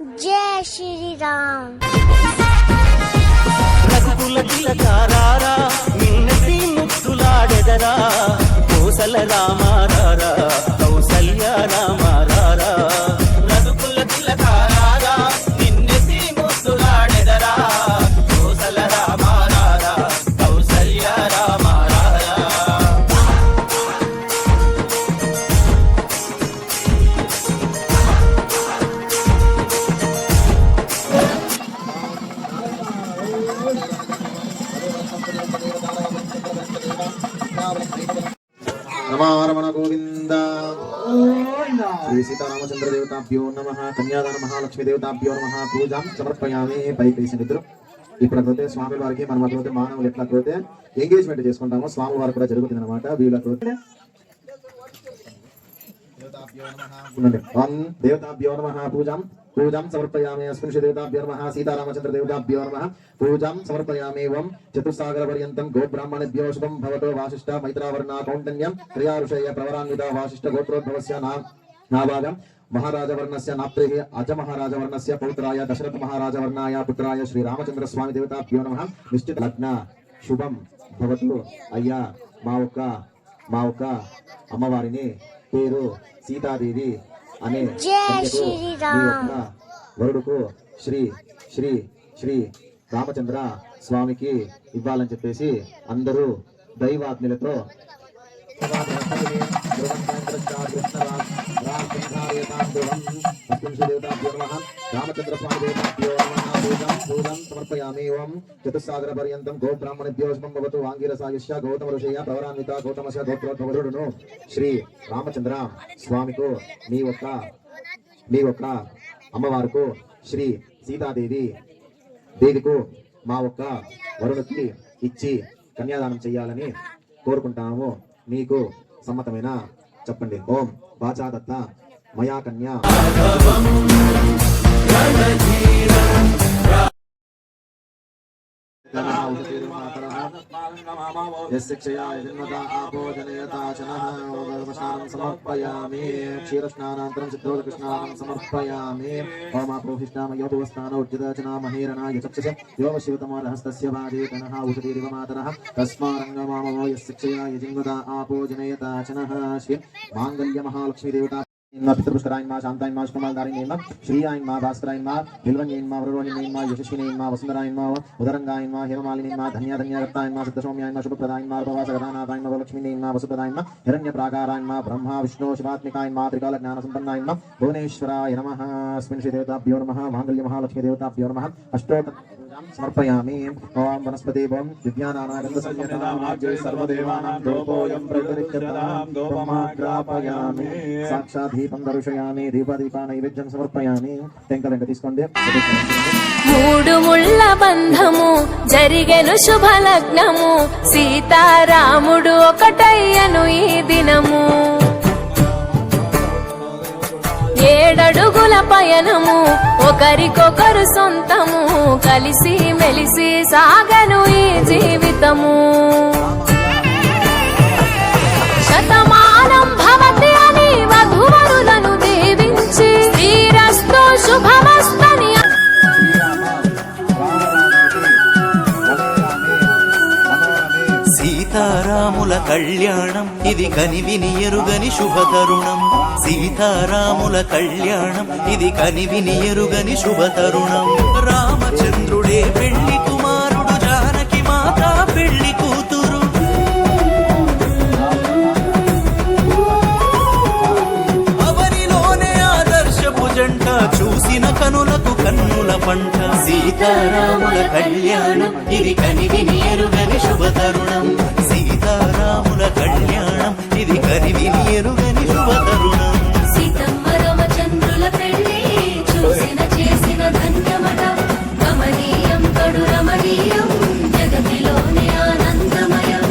जय श्री राम। రఘుకుల తిలకారారా నిన్నటి ముక్తులాడెదరా కోసల రామారారా కౌసల్య రామారారా రఘుకుల తిలకారారా నిన్నటి ముక్తులాడెదరా కోసల రామారారా కౌసల్య రామారారా నమారమణ గోవింద శ్రీ సీతారామచంద్ర దేవతాభ్యో నమః కన్యాదాన మహాలక్ష్మి దేవతాభ్యో నమః పూజాం సమర్పయామి. పైకి వేసినప్పుడు ఇప్పుడైతే స్వామి వారికి మనం అట్లయితే మానవులు ఎట్లయితే ఎంగేజ్మెంట్ చేసుకుంటామో స్వామి వారు కూడా జరుగుతుంది అనమాట. వీళ్ళకైతే దేవతాభ్యో నమః పూజాం సమర్పయామి. అస్మిన్ శ్రీ దేవతాభ్యో నమః సీతారామచంద్ర దేవతాభ్యో నమః పూజాం సమర్పయామి. ఓం చతుస్సాగర పర్యంతం గోబ్రాహ్మణేభ్యో శుభం భవతో వాసిష్ఠ మైత్రావర్ణ కౌంటన్యం త్రయారుషయ ప్రవరాన్విత వాసిష్ఠ గోత్రోద్భవస్య నాభాగం మహారాజవర్ణస్య నాప్రేహ అజ మహారాజవర్ణస్య పౌత్రాయ దశరథ మహారాజవర్ణాయ పుత్రాయ శ్రీ రామచంద్ర స్వామి దేవతాభ్యో నమః. నిశ్చిత లగ్న శుభం భవతు. అయ్యా మా ఒక్క అమ్మవారిని పేరు సీతాదేవి అనే వరుడుకు శ్రీ శ్రీ శ్రీ రామచంద్ర స్వామికి ఇవ్వాలని చెప్పేసి అందరూ దైవాజ్ఞలతో రామచంద్ర స్వామి దేవతాభ్యో పూజాం సమర్పయామి. ఓం చతుస్సాగర పర్యంతం గోబ్రాహ్మణేభ్యో శుభం భవతు. వాంగీరసాయుష్య గౌతమ ఋషయ ప్రవరాన్విత గౌతమస్య గోత్రోద్భవరుడును శ్రీ రామచంద్ర స్వామికు మీ ఒక్క అమ్మవారుకు శ్రీ సీతాదేవి దేవికు మా ఒక్క వరుణుకి ఇచ్చి కన్యాదానం చెయ్యాలని కోరుకుంటాము. మీకు సమ్మతమైన చెప్పండి. ఓం వాచాదత్త మయా కన్యా. సమర్పయామి. క్షీరస్నానంతరం సిద్ధోదకృష్ణానం సమర్పయామి. ఓమాపోహిష్టామయోపవస్థానోర్జితచనామహేరణాయ చక్షుష యోగ శివతమోరహస్తస్య వాదేతనః ఉషతీరివ మాతరః తస్మారంగమామో యస్సిక్షయా యజిన్వదా ఆపో జనయతాచనః. శ్రీ మాంగళ్య మహాలక్ష్మీ దేవతా పితృపుష్కరాయన్మా శాంతాయన్మా శుభమాలధారిణ్యన్మా శ్రీయాయన్మా భాస్కరాయన్మా బిల్వన్యన్మా వరుణ్యన్మా యశస్వినయన్మా వసుంధరాయన్మా ఉదరంగాయన్మా హేమమాలినీన్మా ధన్యధన్యకర్తాయన్మా సిద్ధసౌమ్యాయన్మా శుభప్రదాయన్మా ఉపవాసగదానాథాయన్మా వరలక్ష్మీనయన్మా వసుప్రదాయన్మా హిరణ్యప్రాకారాయన్మా బ్రహ్మా విష్ణు శివాత్మికాయన్మా త్రికాల జ్ఞాన సంపన్నాయన్మా భువనేశ్వరాయ నమః. అస్మిన్ శ్రీ దేవతాభ్యో నమః మాంగళ్య మహాలక్ష్మీ దేవతాభ్యో నమః. అష్టోత్తర సమర్పయామి. ఓం వనస్పతి ఓం విజ్ఞానానంద సంయతానాజే సర్వదేవానాం దోపోయం ప్రతినిత్యతాం దోపమాగ్రాపయామి. సాక్షాత్ దీపం దర్శయామి. దీప నైవేద్యం సమర్పయామి. టెంకలెంక తీసుకోండి. మూడు ముళ్ళ బంధము జరిగెను శుభలగ్నము సీతారాముడు ఒకటయ్యను ఈ దినము. ఏడడుగుల పయనము ఒకరికొకరు సొంతము కలిసి మెలిసి సాగను ఈ జీవితము. శతమానం భవతి అని వధువరులను దీవించి శ్రీరస్తు శుభమస్తని సీతారాముల కళ్యాణం ఇది కనివిని ఎరుగని శుభతరుణం. సీతారాముల కళ్యాణం ఇది కనివిని ఎరుగని శుభతరుణం. రామచంద్రుడే పెళ్లి కుమారుడు జానకి మాత పెళ్లి కూతురు. అవనిలోనే ఆదర్శపు జంట చూసిన కనులకు కన్నుల పంట. సీతారాముల కళ్యాణం ఇది కనివిని ఎరుగని శుభతరుణం. సీతారాముల కళ్యాణం ఇది కనివిని ఎరుగని శుభతరుణం. సీతమ్మ రామచంద్రుల పెళ్లి చూసిన చేసిన ధన్యమట. కమనీయం కడు రమణీయం జగతిలోని ఆనందమయం.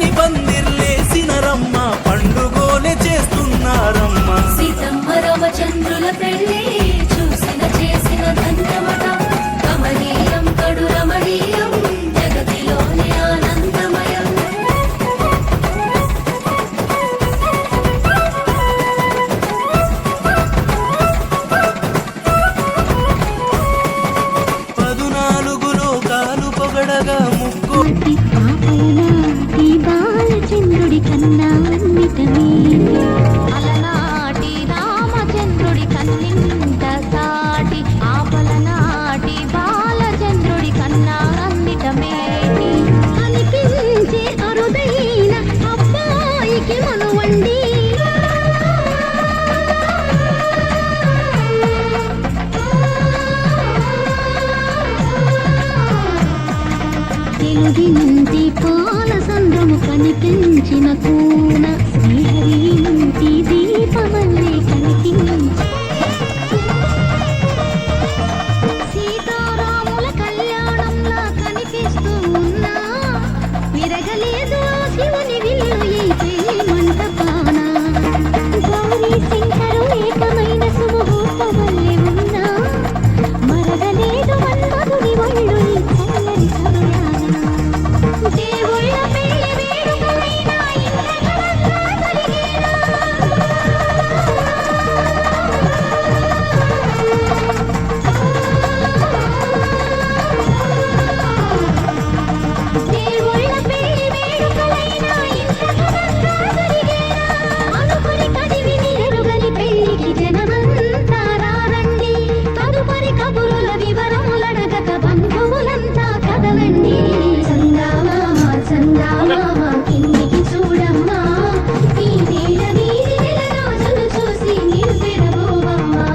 పచ్చని పందిర్లేసిన రమ్మ పండుగోలే చేస్తున్నారమ్మ సీతమ్మ రామచంద్రుల పెళ్లి చూసిన చేసిన ధన్యమట కమనీయం కడు రమణీయం జగతిలోని ఆనందమయం పదునాలుగు లోకాలు పొగడగా ముగ్గు ఈ బాలచంద్రుడి కన్నా అన్నిటమే అలనాటి రామచంద్రుడి కన్నింత సాటి ఆపలనాటి బాలచంద్రుడి కన్నా అన్నిటమేటి అనిపించే అరుదైన అబ్బాయికి మనువండి తెలుగింటి పాల సంద్రము కనిపించిన కూన శ్రీహరి ఇంటి దీపమల్లే కనిపించి సీతారాముల కళ్యాణంలా కనిపిస్తూ ఉన్నా విరగలేదు శివుని విల్లు ఈ పెళ్లి మంటపాన గౌరీ శంకరు ఏకమైన సుముహూర్త వల్లే ఉన్నా మరగలేదు మన్మధుడి ఒళ్ళు ఈ చల్లని సమయాన దేవుళ్ళ పెళ్లి వేడుకైనా ఇంద్రజలంగా కలిగేనా దేవుళ్ళ పెళ్లి వేడుకలైనా ఇంద్రజలంగా కలిగేనా అనుకుని కదివిని ఎరుగని పెళ్లికి జనమంతా రారండి తదుపరి కబురుల వివరములడగక బంధువులంతా కదలండి చందామామ చందామామ కిందికి చూడమ్మా ఈ నీల వీధి నెలరాజును చూసి నీవు తెరవోవమ్మా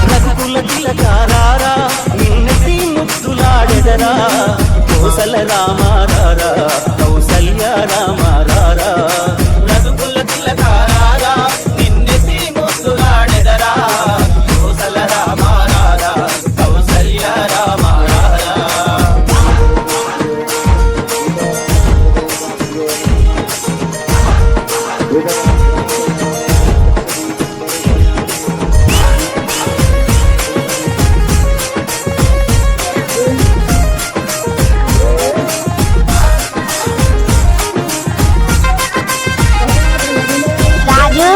రఘుకుల తిలకారారా నిన్నటి ముద్దులాడెదరా కోసల రామారారా కౌసల్య రామారారా రఘుకుల తిలకారారా నిన్నటి ముద్దులాడెదరా కోసల రామారారా కౌసల్య రామారారా రాజు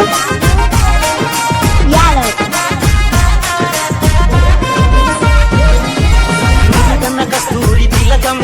యాదవ్ కన్న కస్తూరి తిలకం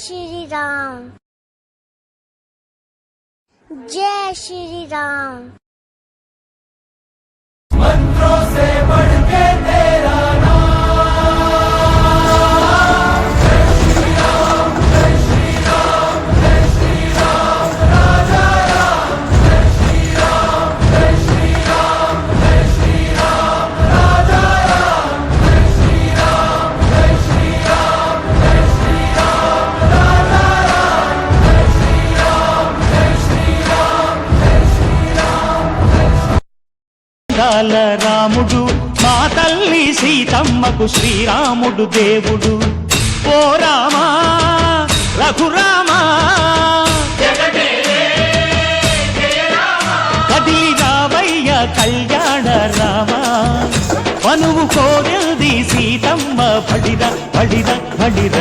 श्री राम जय श्री राम। కాల రాముడు మా తల్లి సీతమ్మకు శ్రీరాముడు దేవుడు. ఓ రామా రఘురామా కదిలి రావయ్య కళ్యాణ రామా, మనువు కోరది సీతమ్మ పడిర పడిర పడిర.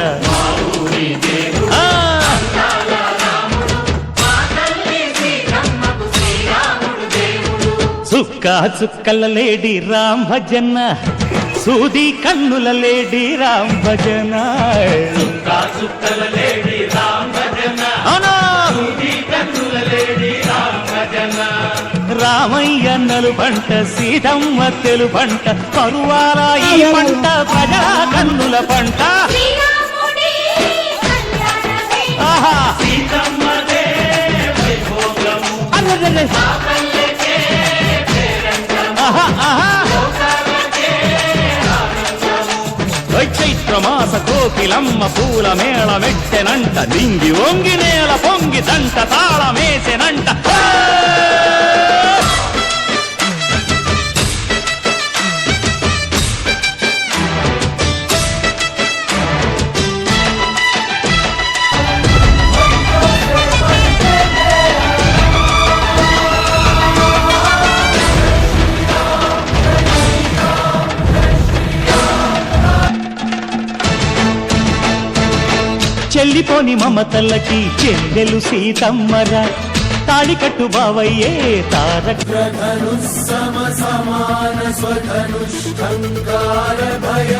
చుక్క చుక్కల లేడి రామ్ భజన, సూది కన్నుల లేడి రామ్ భజన. చుక్క చుక్కల లేడి రామ్ భజన, సూది కన్నుల లేడి రామ్ భజన. రామయ్య నలు పంట సీతమ్మ తెలు పంట, పరువాల ఈ పంట ప్రజల కన్నుల పంట. ఆహా సీతమ్మదే వైభోగము, అరెరెరె చైత్రమాస కోకిలమ్మ పూల మేళ మెట్టెనంట, దింగి వంగి నేల పొంగి దంట తాళమేసెనంట. చెల్లిపోని మమతలకి చెల్లెలు సీతమ్మరా, తాడికట్టు బావయ్యే తారక. ధనుస్సమ సమాన స్వధనుష్ఠంకార భయ